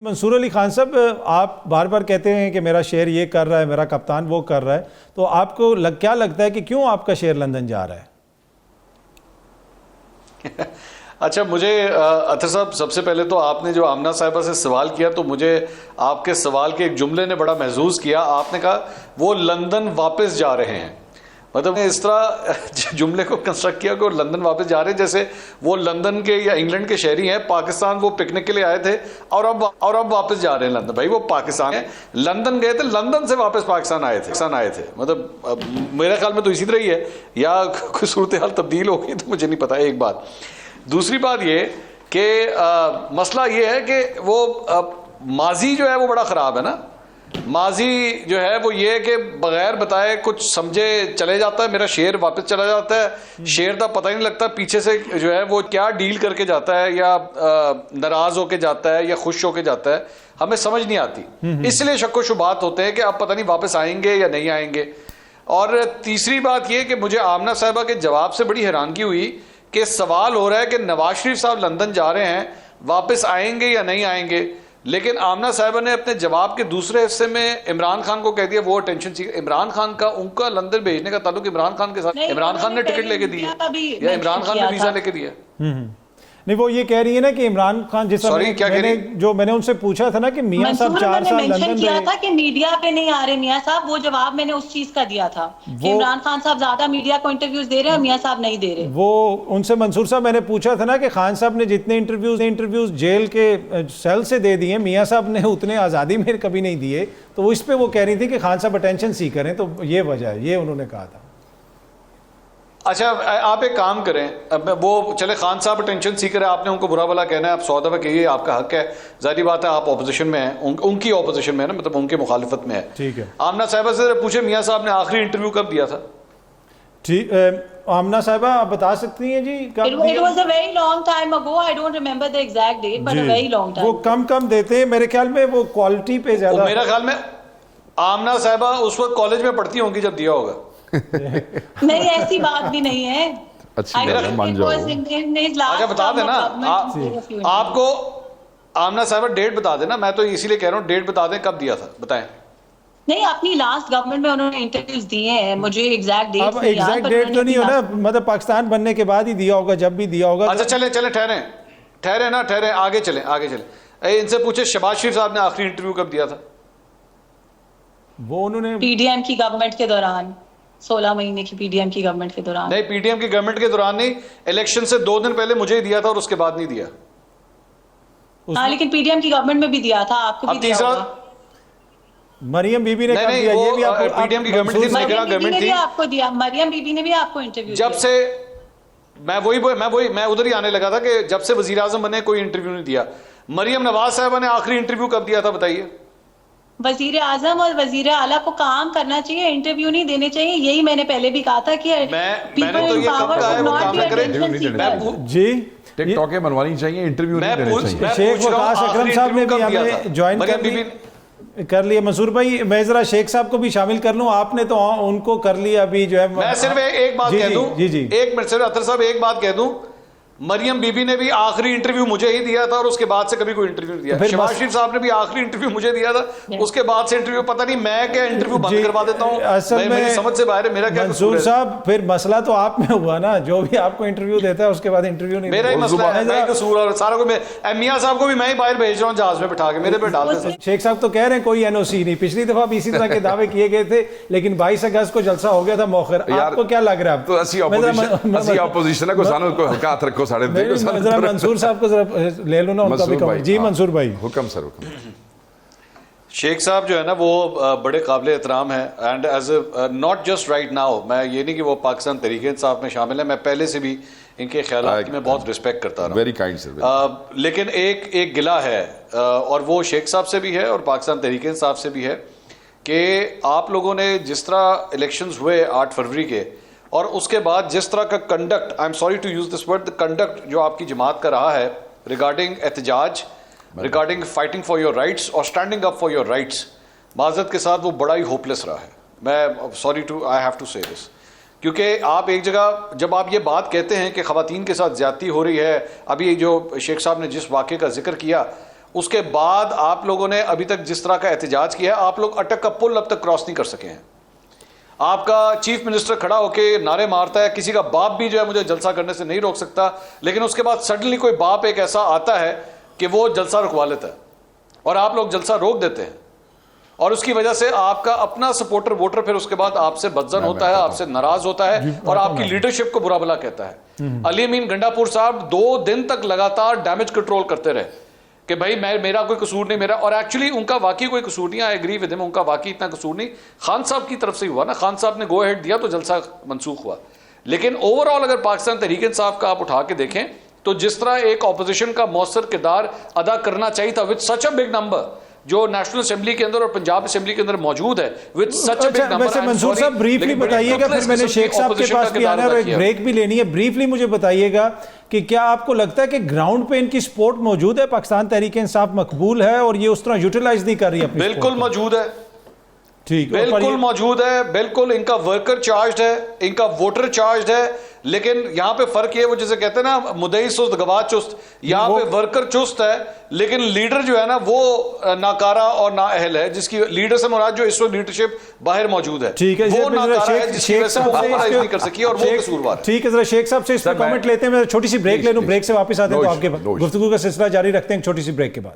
मंसूर अली खान साहब, आप बार बार कहते हैं कि मेरा शेयर ये कर रहा है, मेरा कप्तान वो कर रहा है, तो आपको क्या लगता है कि क्यों आपका शेयर लंदन जा रहा है? अच्छा, मुझे अतर साहब, सबसे पहले तो आपने जो आमना साहिबा से सवाल किया तो मुझे आपके सवाल के एक जुमले ने बड़ा महसूस किया। आपने कहा वो लंदन वापस जा रहे हैं, मतलब इस तरह जुमले को कंस्ट्रक्ट किया कि वो लंदन वापस जा रहे हैं जैसे वो लंदन के या इंग्लैंड के शहरी हैं, पाकिस्तान वो पिकनिक के लिए आए थे और अब वापस जा रहे हैं लंदन। भाई वो पाकिस्तान है, लंदन गए थे, लंदन से वापस पाकिस्तान आए थे। मतलब मेरे ख्याल में तो इसी तरह ही है, या कोई सूरत हाल तब्दील हो गई तो मुझे नहीं पता। एक बात। दूसरी बात ये कि मसला ये है कि वो माजी जो है वो बड़ा ख़राब है ना। माजी जो है वो ये कि बगैर बताए कुछ समझे चले जाता है, मेरा शेयर वापस चला जाता है, शेयर का पता ही नहीं लगता पीछे से जो है वो क्या डील करके जाता है, या नाराज होके जाता है या खुश होके जाता है, हमें समझ नहीं आती। इसलिए शक्को शुबात होते हैं कि अब पता नहीं वापस आएंगे या नहीं आएंगे। और तीसरी बात ये कि मुझे आमना साहिबा के जवाब से बड़ी हैरानगी हुई कि सवाल हो रहा है कि नवाज शरीफ साहब लंदन जा रहे हैं, वापस आएंगे या नहीं आएंगे, लेकिन आमना साहिबा ने अपने जवाब के दूसरे हिस्से में इमरान खान को कह दिया वो अटेंशन चाहिए। इमरान खान का उनका लंदन भेजने का ताल्लुक इमरान खान के साथ, इमरान खान ने टिकट लेके दी है या इमरान खान ने वीजा लेके दिया? नहीं, वो ये कह रही है ना कि इमरान खान, जैसा मैंने उनसे पूछा था ना कि मियां साहब 4 साल लंदन किया था कि मीडिया पे नहीं आ रहे मियां साहब, वो जवाब मैंने उस चीज का दिया था कि इमरान खान साहब ज्यादा मीडिया को इंटरव्यूज दे रहे हैं, मियां साहब नहीं दे रहे। वो उनसे मंसूर साहब मैंने पूछा था ना कि खान साहब ने जितने इंटरव्यूज जेल के सेल से दे दिए, मियां साहब ने उतने आज़ादी में कभी नहीं दिए। तो इस पे वो कह रही थी कि खान साहब अटेंशन सीकर हैं, तो ये वजह है, ये उन्होंने कहा था। अच्छा, आप एक काम करें, अब वो चले खान साहब अटेंशन सीकर है, आपने उनको बुरा भला कहना है, आप 100 दफ़ा कहिए, आपका हक है, जाहिर बात है आप ऑपोजिशन में हैं, उनकी ऑपोजिशन में है ना, मतलब उनके मुखालिफत में है। ठीक है। आमना साहिबा से पूछे मियां साहब ने आखिरी इंटरव्यू कब दिया था? ठीक, आमना साहिबा आप बता सकती हैं जी कब? It was a very long time ago. I don't remember the exact date, but a very long time. वो कम देते हैं मेरे ख्याल में, वो क्वालिटी पे ज्यादा। मेरा ख्याल में आमना साहिबा उस वक्त कॉलेज में पढ़ती होंगी जब दिया होगा। नहीं, ऐसी बात भी नहीं है। अच्छी मान जाओ। अच्छा, बता देना आपको आमना साहिबा डेट बता देना, मैं तो इसीलिए कह रहा हूँ डेट बता दें कब दिया था, बताएं। नहीं, अपनी लास्ट गवर्नमेंट में उन्होंने इंटरव्यूज दिए हैं, मुझे एग्जैक्ट डेट अब एग्जैक्ट डेट तो नहीं हो ना, मतलब पाकिस्तान बनने के बाद ही दिया होगा, जब भी दिया होगा। अच्छा, चले ठहरे, आगे चले। इनसे पूछे शहबाज शरीफ साहब ने आखिरी इंटरव्यू कब दिया था? वो उन्होंने पीडीएम की गवर्नमेंट के दौरान, 16 महीने की पीडीएम की गवर्नमेंट के दौरान। नहीं, पीडीएम की गवर्नमेंट के दौरान नहीं, इलेक्शन से 2 दिन पहले मुझे ही दिया था और उसके बाद नहीं दिया। हाँ, लेकिन पीडीएम की गवर्नमेंट में भी दिया था, आपको भी दिया होगा। मरियम बीबी ने कब दिया? ये भी आपको पीडीएम की गवर्नमेंट थी, गवर्नमेंट थी, आपको दिया। मरियम बीबी ने भी आपको इंटरव्यू जब से मैं उधर ही आने लगा था कि जब से वजीर आजम बने कोई इंटरव्यू नहीं दिया। मरियम नवाज साहबा ने आखिरी इंटरव्यू कब दिया था बताइए? वजीर आजम और वजीर आला को काम करना चाहिए, इंटरव्यू नहीं देने चाहिए। यही मैंने पहले भी कहा था कि मैंने तो ये कब कहा है वो काम न करें जी, टिकटॉकें बनवानी चाहिए, इंटरव्यू नहीं देने चाहिए। शेख वकास अकरम साहब ने भी हमें ज्वाइन कर लिया। मंसूर भाई, मैं जरा शेख साहब को भी शामिल कर लूं, आपने तो उनको कर लिया अभी जो है। मैं सिर्फ एक बात कह दूं, एक मिनट सिर्फ अतर साहब एक बात कह दूं, मरियम बीबी ने भी आखिरी इंटरव्यू मुझे ही दिया था और उसके बाद से कभी कोई इंटरव्यू नहीं दिया। शहबाज शरीफ साहब ने भी आखिरी इंटरव्यू मुझे दिया था, उसके बाद से इंटरव्यू पता नहीं मैं क्या इंटरव्यू बंद करवा देता हूं, मेरी समझ से बाहर है। मेरा क्या मंसूर साहब, फिर मसला तो आप में हुआ ना, जो भी आपको इंटरव्यू देता है उसके बाद इंटरव्यू नहीं। मेरा ही मसला है, मैं कसूर और सारा को मियां साहब को भी मैं ही बाहर भेज रहा हूं जहाज में बिठा के, मेरे पे डाल देते। शेख साहब तो कह रहे हैं कोई एनओसी नहीं, पिछली दफा भी इसी तरह के दावे किए गए थे, लेकिन 22 अगस्त को जलसा हो गया था मौखर। आपको क्या लग रहा है? तो असली ऑपोजिशन को सानू को हल्का हाथ रखो, साढ़े मंसूर साहब को जरा ले लो ना उनका भी कमेंट। जी मंसूर भाई। हुक्म सर, हुक्म। शेख साहब जो है ना वो बड़े काबिल एहतराम है, and as not just right now, मैं ये नहीं कि वो पाकिस्तान तहरीक इंसाफ में शामिल है, मैं पहले से भी इनके ख्यालात की मैं बहुत रिस्पेक्ट करता रहा। Very kind sir. लेकिन एक गिला है, और वो शेख साहब से भी है और पाकिस्तान तहरीक इंसाफ से भी है, कि आप लोगों ने जिस तरह इलेक्शंस हुए 8 फरवरी के, और उसके बाद जिस तरह का conduct, I am sorry to use this word, the conduct जो आपकी जमात का रहा है रिगार्डिंग एहतजाज, regarding fighting for your rights और standing up for your rights, माजरत के साथ वो बड़ा ही होपलेस रहा है। मैं sorry to, I have to say this, क्योंकि आप एक जगह जब आप ये बात कहते हैं कि ख़वातीन के साथ ज़्यादती हो रही है, अभी जो शेख साहब ने जिस वाक़े का जिक्र किया उसके बाद आप लोगों ने अभी तक जिस तरह का एहतजाज किया है, आप लोग अटक का पुल अब तक क्रॉस नहीं कर सके हैं। आपका चीफ मिनिस्टर खड़ा होकर नारे मारता है, किसी का बाप भी जो है मुझे जलसा करने से नहीं रोक सकता, लेकिन उसके बाद सडनली कोई बाप एक ऐसा आता है कि वो जलसा रुकवा लेता है और आप लोग जलसा रोक देते हैं, और उसकी वजह से आपका अपना सपोर्टर वोटर फिर उसके बाद आपसे बदजन होता है, आपसे नाराज होता है और आपकी लीडरशिप को बुरा भला कहता है। अली अमीन गंडापुर साहब 2 दिन तक लगातार डैमेज कंट्रोल करते रहे कि भाई मेरा कोई कसूर नहीं, मेरा, और एक्चुअली उनका वाकई कोई कसूर नहीं, आई एग्री विद हिम, उनका वाकई इतना कसूर नहीं, खान साहब की तरफ से ही हुआ ना, खान साहब ने गो अहेड दिया तो जलसा मंसूख हुआ। लेकिन ओवरऑल अगर पाकिस्तान तहरीक इंसाफ का आप उठा के देखें तो जिस तरह एक ऑपोजिशन का मौसर किरदार अदा करना चाहिए था with such a big number जो नेशनल असेंबली के अंदर और पंजाब असेंबली के अंदर मौजूद है, with such a big number. वैसे मंसूर साहब ब्रीफली बताइएगा, फिर मैंने शेख साहब के पास भी आना है और एक ब्रेक भी लेनी है। ब्रीफली मुझे बताइएगा कि क्या आपको लगता है कि ग्राउंड पे इनकी सपोर्ट मौजूद है, पाकिस्तान तहरीक इंसाफ मकबूल है और ये उस तरह यूटिलाइज नहीं कर रही है? बिल्कुल मौजूद है, ठीक, बिल्कुल मौजूद है, बिल्कुल इनका वर्कर चार्ज है, इनका वोटर चार्ज है, लेकिन यहां पे फर्क ये, वो जैसे कहते हैं ना मुदई सुस्त गवाह चुस्त, यहां पे वर्कर चुस्त है लेकिन लीडर जो है ना वो नाकारा और नाअहल है, जिसकी लीडर से मुराद जो इस वक्त लीडरशिप बाहर मौजूद है, ठीक है, वो नाकारा है जिसकी वजह से वो मोबिलाइज नहीं कर सकी और वो कसूरवार है। ठीक है, जरा शेख साहब से इस पर कमेंट लेते हैं, मैं छोटी सी ब्रेक ले लूं, ब्रेक से वापस आते हैं तो आपके गुफ्तगू का सिलसिला जारी रखते हैं छोटी सी ब्रेक के बाद।